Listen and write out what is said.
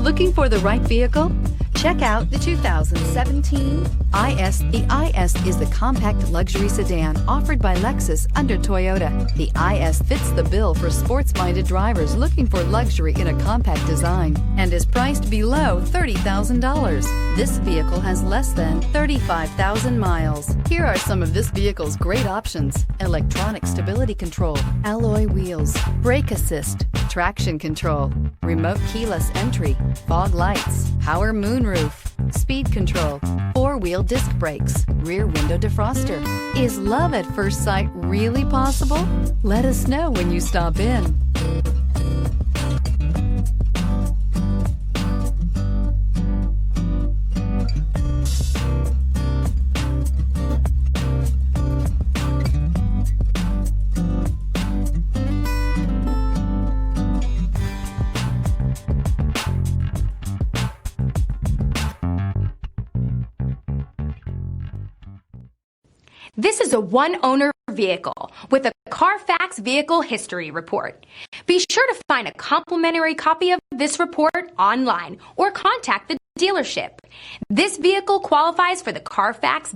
Looking for the right vehicle? Check out the 2017 IS. The IS is the compact luxury sedan offered by Lexus under Toyota. The IS fits the bill for sports-minded drivers looking for luxury in a compact design and is priced below $30,000. This vehicle has less than 35,000 miles. Here are some of this vehicle's great options: electronic stability control, alloy wheels, brake assist, traction control, remote keyless entry, fog lights, power moonroof, speed control, four-wheel disc brakes, rear window defroster. Is love at first sight really possible? Let us know when you stop in. This is a one-owner vehicle with a CARFAX Vehicle History Report. Be sure to find a complimentary copy of this report online or contact the dealership. This vehicle qualifies for the CARFAX